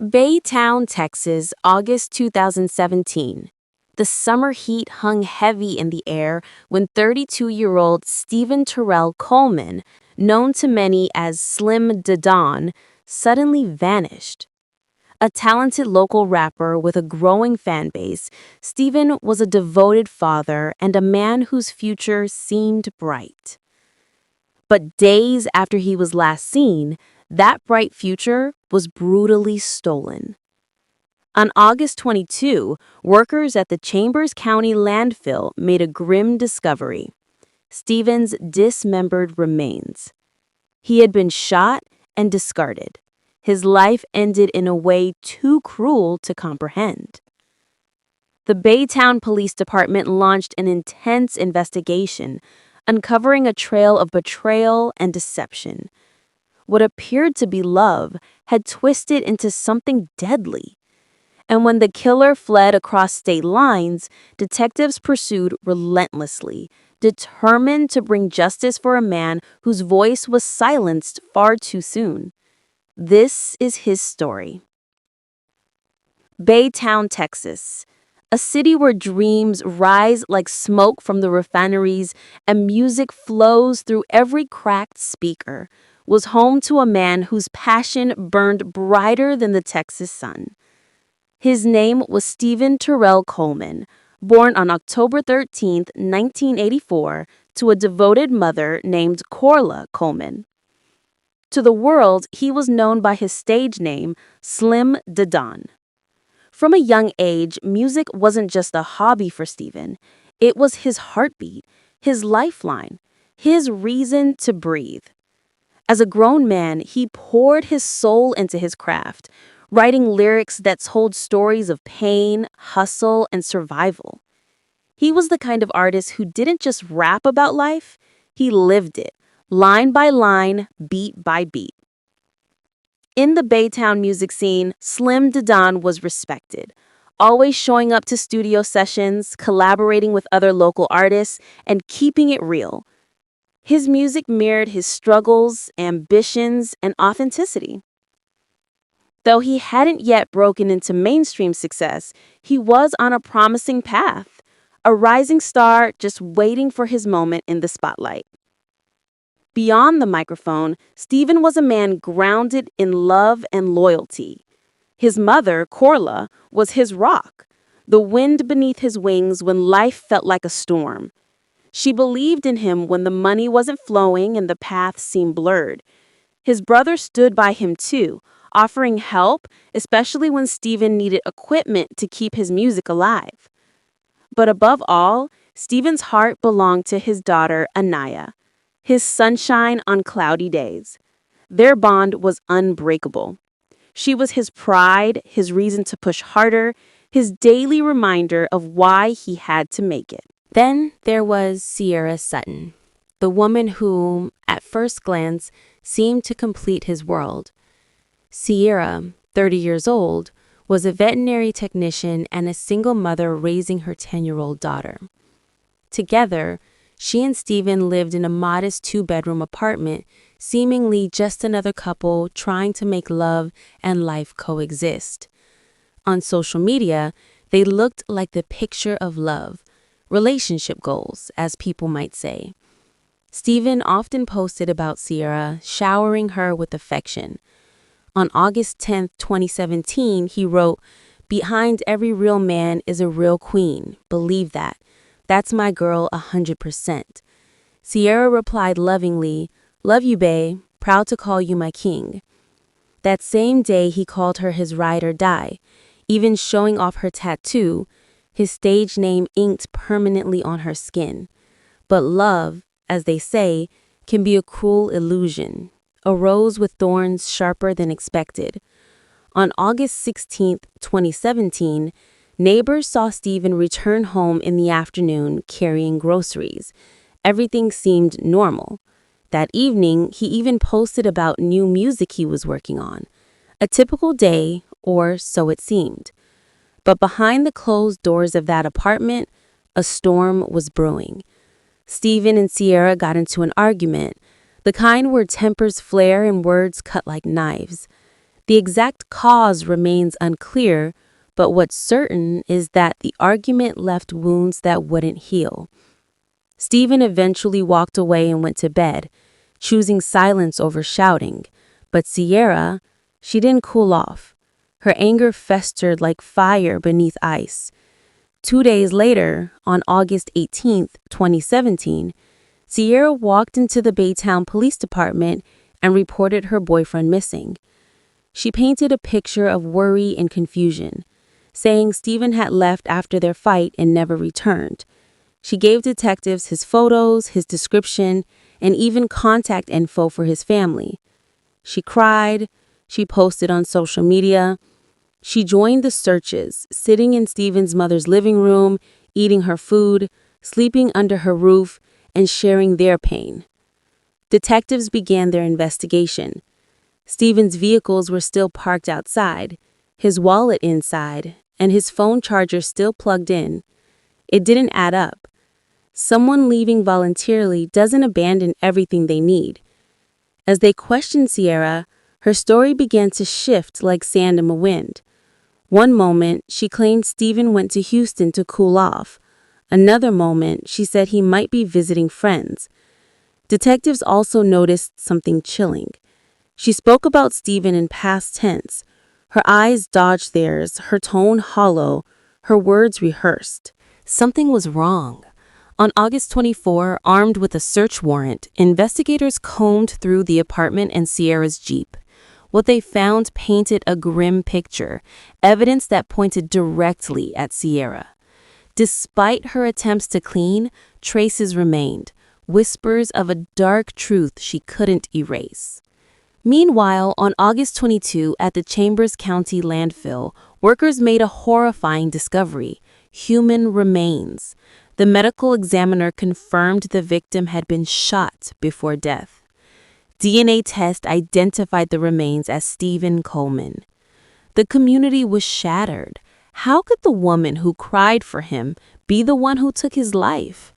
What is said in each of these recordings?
Baytown, Texas, August 2017. The summer heat hung heavy in the air when 32-year-old Steven Terrell Coleman, known to many as Slim Dadan, suddenly vanished. A talented local rapper with a growing fan base, Steven was a devoted father and a man whose future seemed bright. But days after he was last seen, that bright future was brutally stolen. On August 22, workers at the Chambers County Landfill made a grim discovery: Steven's dismembered remains. He had been shot and discarded. His life ended in a way too cruel to comprehend. The Baytown Police Department launched an intense investigation, uncovering a trail of betrayal and deception. What appeared to be love had twisted into something deadly. And when the killer fled across state lines, detectives pursued relentlessly, determined to bring justice for a man whose voice was silenced far too soon. This is his story. Baytown, Texas, a city where dreams rise like smoke from the refineries and music flows through every cracked speaker, was home to a man whose passion burned brighter than the Texas sun. His name was Steven Terrell Coleman, born on October 13, 1984, to a devoted mother named Corla Coleman. To the world, he was known by his stage name, Slim Dadan. From a young age, music wasn't just a hobby for Steven. It was his heartbeat, his lifeline, his reason to breathe. As a grown man, he poured his soul into his craft, writing lyrics that told stories of pain, hustle, and survival. He was the kind of artist who didn't just rap about life, he lived it, line by line, beat by beat. In the Baytown music scene, Slim Dadan was respected, always showing up to studio sessions, collaborating with other local artists, and keeping it real. His music mirrored his struggles, ambitions, and authenticity. Though he hadn't yet broken into mainstream success, he was on a promising path, a rising star just waiting for his moment in the spotlight. Beyond the microphone, Steven was a man grounded in love and loyalty. His mother, Corla, was his rock, the wind beneath his wings when life felt like a storm. She believed in him when the money wasn't flowing and the path seemed blurred. His brother stood by him too, offering help, especially when Steven needed equipment to keep his music alive. But above all, Steven's heart belonged to his daughter, Anaya, his sunshine on cloudy days. Their bond was unbreakable. She was his pride, his reason to push harder, his daily reminder of why he had to make it. Then there was Sierra Sutton, the woman who, at first glance, seemed to complete his world. Sierra, 30 years old, was a veterinary technician and a single mother raising her 10-year-old daughter. Together, she and Steven lived in a modest 2-bedroom apartment, seemingly just another couple trying to make love and life coexist. On social media, they looked like the picture of love, relationship goals, as people might say. Steven often posted about Sierra, showering her with affection. On August 10, 2017, he wrote, "Behind every real man is a real queen. Believe that. That's my girl 100%. Sierra replied lovingly, "Love you, bae. Proud to call you my king." That same day, he called her his ride or die, even showing off her tattoo, his stage name inked permanently on her skin. But love, as they say, can be a cruel illusion, a rose with thorns sharper than expected. On August 16, 2017, neighbors saw Steven return home in the afternoon carrying groceries. Everything seemed normal. That evening, he even posted about new music he was working on. A typical day, or so it seemed. But behind the closed doors of that apartment, a storm was brewing. Steven and Sierra got into an argument, the kind where tempers flare and words cut like knives. The exact cause remains unclear, but what's certain is that the argument left wounds that wouldn't heal. Steven eventually walked away and went to bed, choosing silence over shouting. But Sierra, she didn't cool off. Her anger festered like fire beneath ice. 2 days later, on August 18th, 2017, Sierra walked into the Baytown Police Department and reported her boyfriend missing. She painted a picture of worry and confusion, saying Steven had left after their fight and never returned. She gave detectives his photos, his description, and even contact info for his family. She cried. She posted on social media. She joined the searches, sitting in Steven's mother's living room, eating her food, sleeping under her roof, and sharing their pain. Detectives began their investigation. Steven's vehicles were still parked outside, his wallet inside, and his phone charger still plugged in. It didn't add up. Someone leaving voluntarily doesn't abandon everything they need. As they questioned Sierra, her story began to shift like sand in a wind. One moment, she claimed Steven went to Houston to cool off. Another moment, she said he might be visiting friends. Detectives also noticed something chilling. She spoke about Steven in past tense. Her eyes dodged theirs, her tone hollow, her words rehearsed. Something was wrong. On August 24, armed with a search warrant, investigators combed through the apartment and Sierra's Jeep. What they found painted a grim picture, evidence that pointed directly at Sierra. Despite her attempts to clean, traces remained, whispers of a dark truth she couldn't erase. Meanwhile, on August 22, at the Chambers County Landfill, workers made a horrifying discovery: human remains. The medical examiner confirmed the victim had been shot before death. DNA test identified the remains as Steven Coleman. The community was shattered. How could the woman who cried for him be the one who took his life?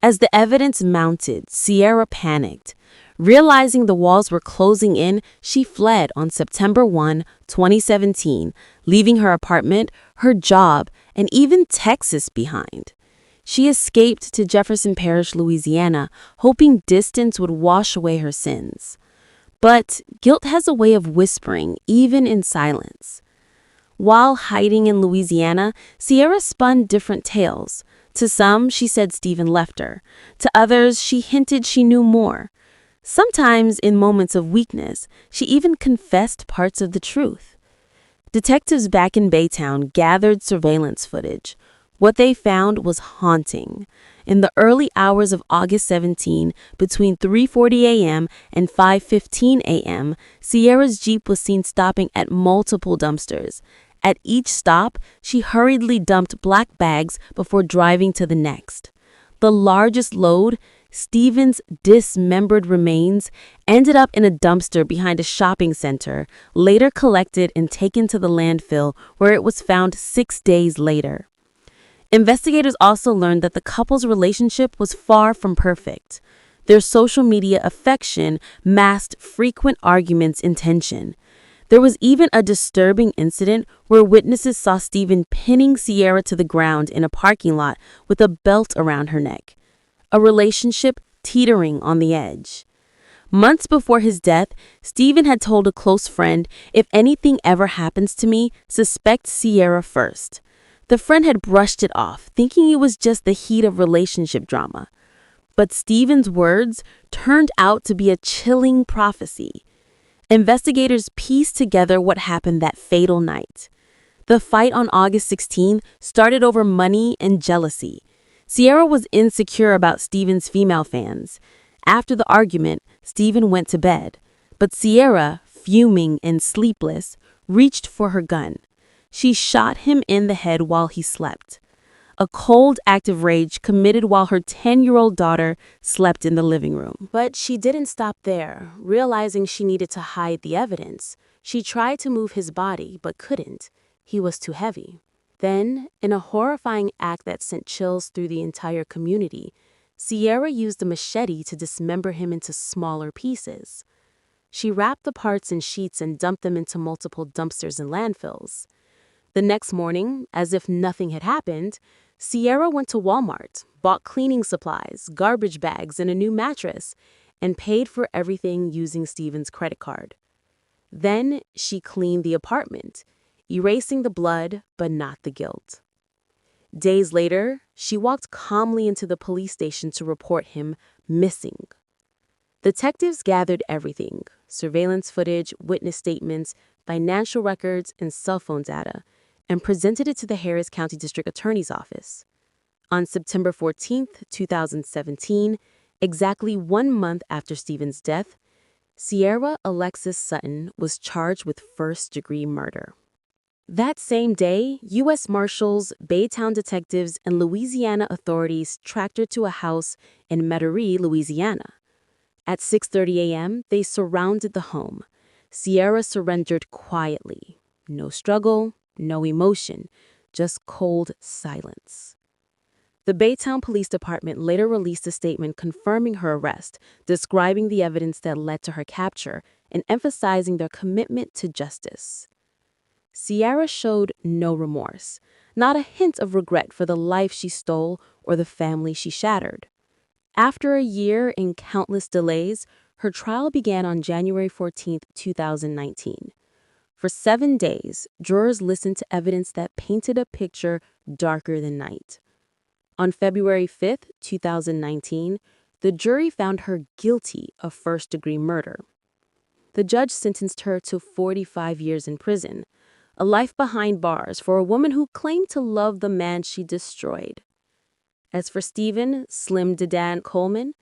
As the evidence mounted, Sierra panicked. Realizing the walls were closing in, she fled on September 1, 2017, leaving her apartment, her job, and even Texas behind. She escaped to Jefferson Parish, Louisiana, hoping distance would wash away her sins. But guilt has a way of whispering, even in silence. While hiding in Louisiana, Sierra spun different tales. To some, she said Steven left her. To others, she hinted she knew more. Sometimes, in moments of weakness, she even confessed parts of the truth. Detectives back in Baytown gathered surveillance footage. What they found was haunting. In the early hours of August 17, between 3:40 a.m. and 5:15 a.m., Sierra's Jeep was seen stopping at multiple dumpsters. At each stop, she hurriedly dumped black bags before driving to the next. The largest load, Steven's dismembered remains, ended up in a dumpster behind a shopping center, later collected and taken to the landfill, where it was found 6 days later. Investigators also learned that the couple's relationship was far from perfect. Their social media affection masked frequent arguments and tension. There was even a disturbing incident where witnesses saw Steven pinning Sierra to the ground in a parking lot with a belt around her neck. A relationship teetering on the edge. Months before his death, Steven had told a close friend, "If anything ever happens to me, suspect Sierra first." The friend had brushed it off, thinking it was just the heat of relationship drama. But Steven's words turned out to be a chilling prophecy. Investigators pieced together what happened that fatal night. The fight on August 16 started over money and jealousy. Sierra was insecure about Steven's female fans. After the argument, Steven went to bed. But Sierra, fuming and sleepless, reached for her gun. She shot him in the head while he slept. A cold act of rage committed while her 10-year-old daughter slept in the living room. But she didn't stop there. Realizing she needed to hide the evidence, she tried to move his body but couldn't. He was too heavy. Then, in a horrifying act that sent chills through the entire community, Sierra used a machete to dismember him into smaller pieces. She wrapped the parts in sheets and dumped them into multiple dumpsters and landfills. The next morning, as if nothing had happened, Sierra went to Walmart, bought cleaning supplies, garbage bags, and a new mattress, and paid for everything using Steven's credit card. Then she cleaned the apartment, erasing the blood but not the guilt. Days later, she walked calmly into the police station to report him missing. Detectives gathered everything: surveillance footage, witness statements, financial records, and cell phone data, and presented it to the Harris County District Attorney's Office. On September 14, 2017, exactly 1 month after Steven's death, Sierra Alexis Sutton was charged with first-degree murder. That same day, U.S. Marshals, Baytown detectives, and Louisiana authorities tracked her to a house in Metairie, Louisiana. At 6:30 a.m., they surrounded the home. Sierra surrendered quietly. No struggle, no emotion, just cold silence. The Baytown Police Department later released a statement confirming her arrest, describing the evidence that led to her capture, and emphasizing their commitment to justice. Sierra showed no remorse, not a hint of regret for the life she stole or the family she shattered. After a year and countless delays, her trial began on January 14, 2019. For 7 days, jurors listened to evidence that painted a picture darker than night. On February 5, 2019, the jury found her guilty of first-degree murder. The judge sentenced her to 45 years in prison, a life behind bars for a woman who claimed to love the man she destroyed. As for Steven "Slim Dadan" Coleman,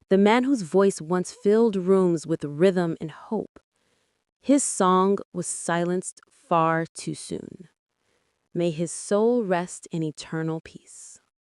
the man whose voice once filled rooms with rhythm and hope, his song was silenced far too soon. May his soul rest in eternal peace.